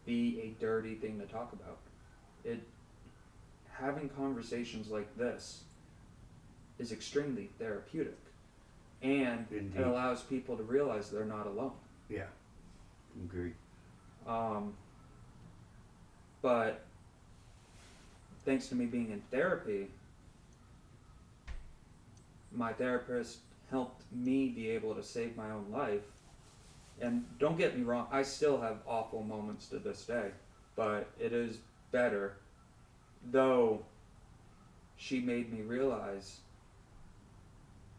Speaker 1: be a dirty thing to talk about. Having conversations like this is extremely therapeutic, and
Speaker 2: Indeed.
Speaker 1: it allows people to realize they're not alone.
Speaker 2: Yeah. Agree.
Speaker 1: But thanks to me being in therapy, my therapist helped me be able to save my own life. And don't get me wrong, I still have awful moments to this day, but it is better, though she made me realize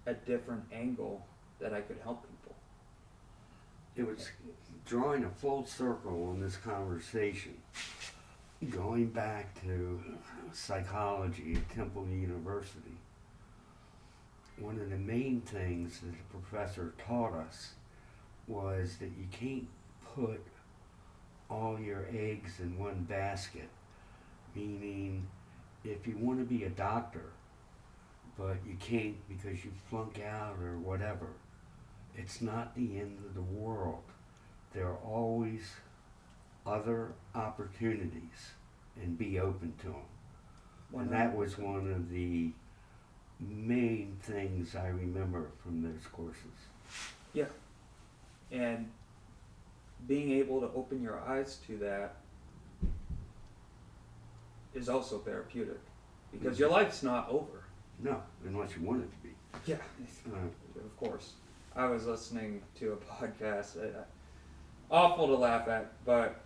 Speaker 1: a different angle that I could help people.
Speaker 2: It was drawing a full circle on this conversation, going back to psychology at Temple University. One of the main things that the professor taught us was that you can't put all your eggs in one basket. Meaning, if you want to be a doctor, but you can't because you flunk out or whatever, it's not the end of the world. There are always other opportunities, and be open to them. And that was one of the main things I remember from those courses.
Speaker 1: Yeah. And being able to open your eyes to that is also therapeutic, because your life's not over.
Speaker 2: No, unless you want it to be.
Speaker 1: Yeah, of course. I was listening to a podcast, awful to laugh at, but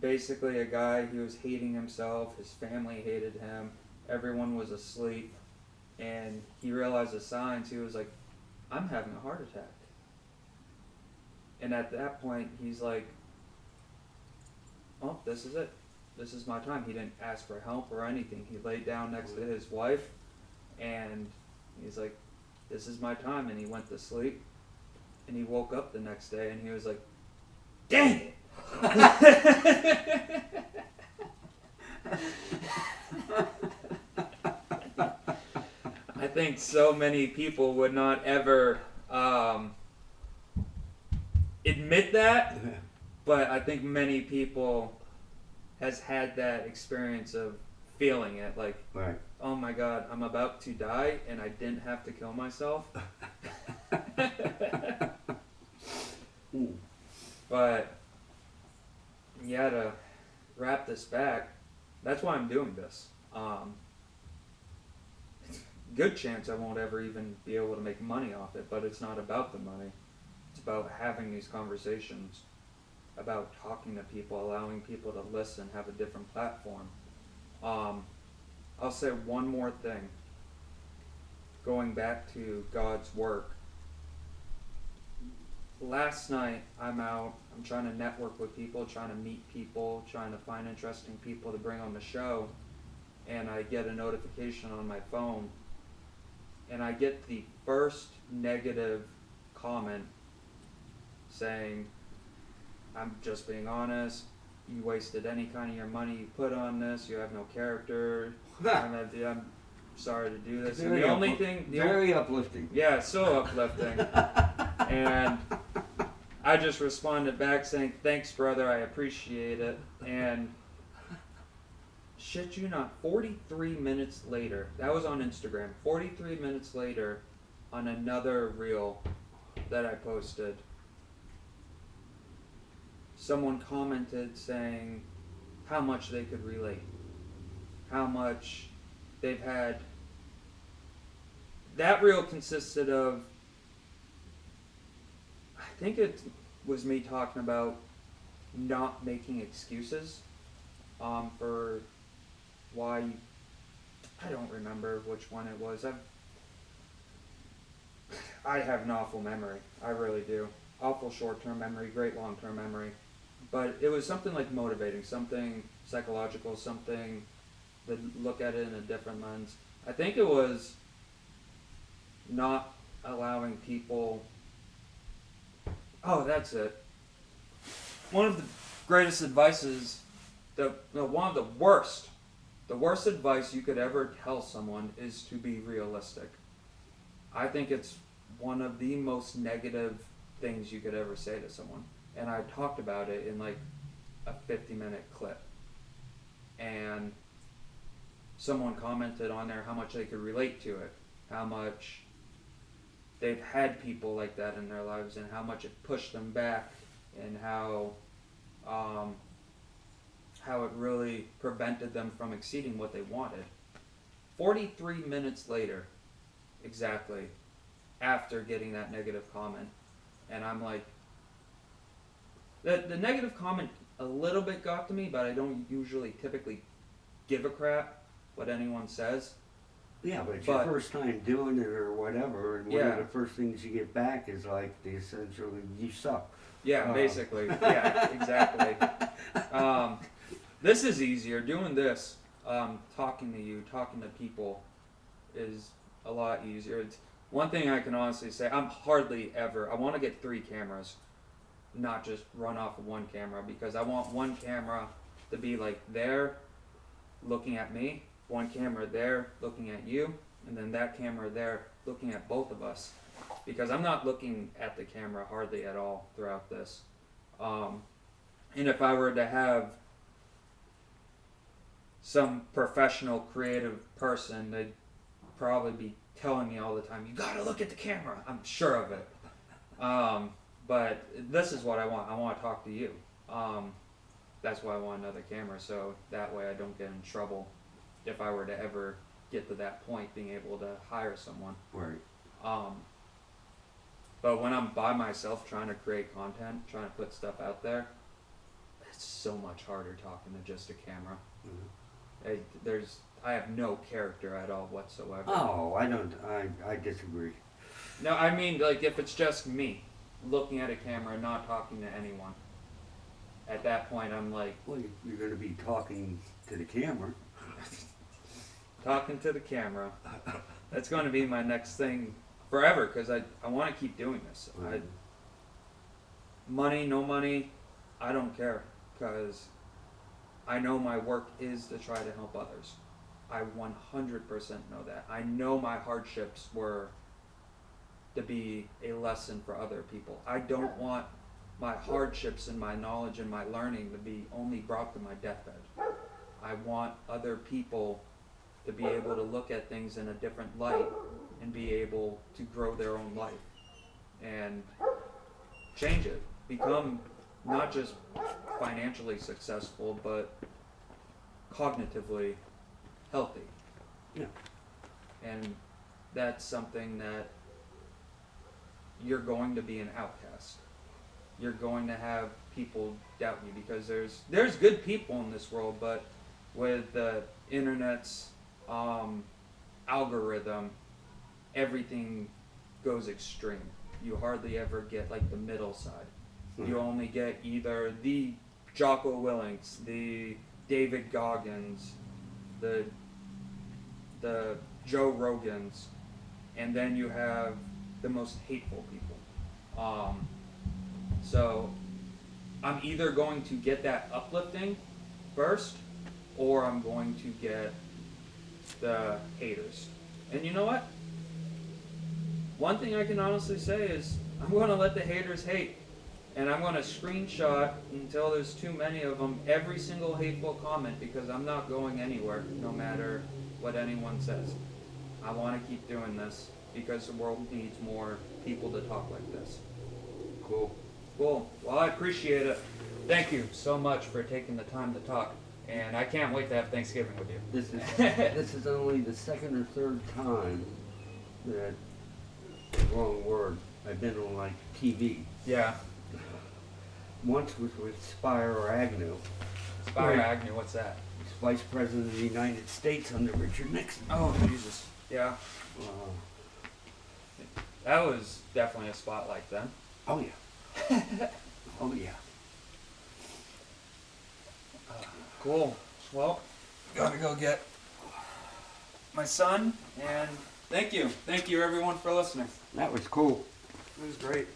Speaker 1: basically a guy, he was hating himself, his family hated him, everyone was asleep, and he realized the signs. He was like, I'm having a heart attack. And at that point, he's like, oh, this is it. This is my time. He didn't ask for help or anything. He laid down next to his wife, and he's like, this is my time. And he went to sleep, and he woke up the next day, and he was like, dang it! I think so many people would not ever admit that, but I think many people has had that experience of feeling it, like,
Speaker 2: Right.
Speaker 1: oh my God, I'm about to die and I didn't have to kill myself. But yeah, to wrap this back, that's why I'm doing this. Good chance I won't ever even be able to make money off it, but it's not about the money. It's about having these conversations, about talking to people, allowing people to listen, have a different platform. I'll say one more thing. Going back to God's work. Last night, I'm out, I'm trying to network with people, trying to meet people, trying to find interesting people to bring on the show, and I get a notification on my phone, and I get the first negative comment saying, I'm just being honest, you wasted any kind of your money you put on this, you have no character, I'm sorry to do this. And the only thing...
Speaker 2: Very uplifting.
Speaker 1: Yeah, so uplifting. And I just responded back saying, thanks, brother, I appreciate it. And shit you not, 43 minutes later, that was on Instagram, 43 minutes later, on another reel that I posted, someone commented saying how much they could relate, how much they've had. That reel consisted of, I think it was me talking about not making excuses for why. I don't remember which one it was. I have an awful memory. I really do. Awful short-term memory, great long-term memory. But it was something like motivating, something psychological, something that look at it in a different lens. I think it was not allowing people. Oh, that's it. One of the greatest advices, one of the worst advice you could ever tell someone is to be realistic. I think it's one of the most negative things you could ever say to someone. And I talked about it in like a 50-minute clip. And someone commented on there how much they could relate to it, how much they've had people like that in their lives, and how much it pushed them back, and how it really prevented them from exceeding what they wanted. 43 minutes later, exactly, after getting that negative comment, and I'm like, the negative comment a little bit got to me, but I don't usually typically give a crap what anyone says.
Speaker 2: Yeah, but it's your first time doing it or whatever, and one of the first things you get back is like the essentially, you suck.
Speaker 1: Yeah, basically. Yeah, exactly. This is easier. Doing this, talking to you, talking to people, is a lot easier. It's one thing I can honestly say, I want to get 3 cameras, not just run off of 1 camera, because I want 1 camera to be like there, looking at me, 1 camera there, looking at you, and then that camera there, looking at both of us. Because I'm not looking at the camera hardly at all throughout this. And if I were to have some professional creative person, they'd probably be telling me all the time, you gotta look at the camera. I'm sure of it. But this is what I want. I want to talk to you. That's why I want another camera, so that way I don't get in trouble if I were to ever get to that point, being able to hire someone.
Speaker 2: Right.
Speaker 1: But when I'm by myself trying to create content, trying to put stuff out there, it's so much harder talking to just a camera. Mm-hmm. I have no character at all whatsoever.
Speaker 2: Oh, I disagree.
Speaker 1: No, I mean, like, if it's just me looking at a camera and not talking to anyone, at that point I'm like...
Speaker 2: Well, you're going to be talking to the camera.
Speaker 1: Talking to the camera. That's going to be my next thing forever, because I want to keep doing this. Mm-hmm. Money, no money, I don't care, because I know my work is to try to help others. I 100% know that. I know my hardships were to be a lesson for other people. I don't want my hardships and my knowledge and my learning to be only brought to my deathbed. I want other people to be able to look at things in a different light and be able to grow their own life and change it. Become not just financially successful, but cognitively healthy.
Speaker 2: Yeah.
Speaker 1: And that's something that you're going to be an outcast. You're going to have people doubt you, because there's good people in this world, but with the internet's algorithm, everything goes extreme. You hardly ever get like the middle side. Mm-hmm. You only get either the Jocko Willings, the David Goggins, the Joe Rogans, and then you have the most hateful people. So I'm either going to get that uplifting first, or I'm going to get the haters. And you know what? One thing I can honestly say is I'm going to let the haters hate. And I'm going to screenshot until there's too many of them every single hateful comment, because I'm not going anywhere no matter what anyone says. I want to keep doing this because the world needs more people to talk like this.
Speaker 2: Cool.
Speaker 1: Cool. Well, I appreciate it. thank you so much for taking the time to talk. And I can't wait to have Thanksgiving with you.
Speaker 2: This is only the second or third time that, wrong word, I've been on like TV.
Speaker 1: Yeah.
Speaker 2: Once was with Spire Agnew.
Speaker 1: Spire
Speaker 2: Right.
Speaker 1: Agnew, what's that?
Speaker 2: He's Vice President of the United States under Richard Nixon.
Speaker 1: Oh, Jesus. Yeah. That was definitely a spotlight then.
Speaker 2: Oh yeah. Oh yeah.
Speaker 1: Cool. Well, gotta go get my son, and thank you. Thank you everyone for listening.
Speaker 2: That was cool.
Speaker 1: It was great.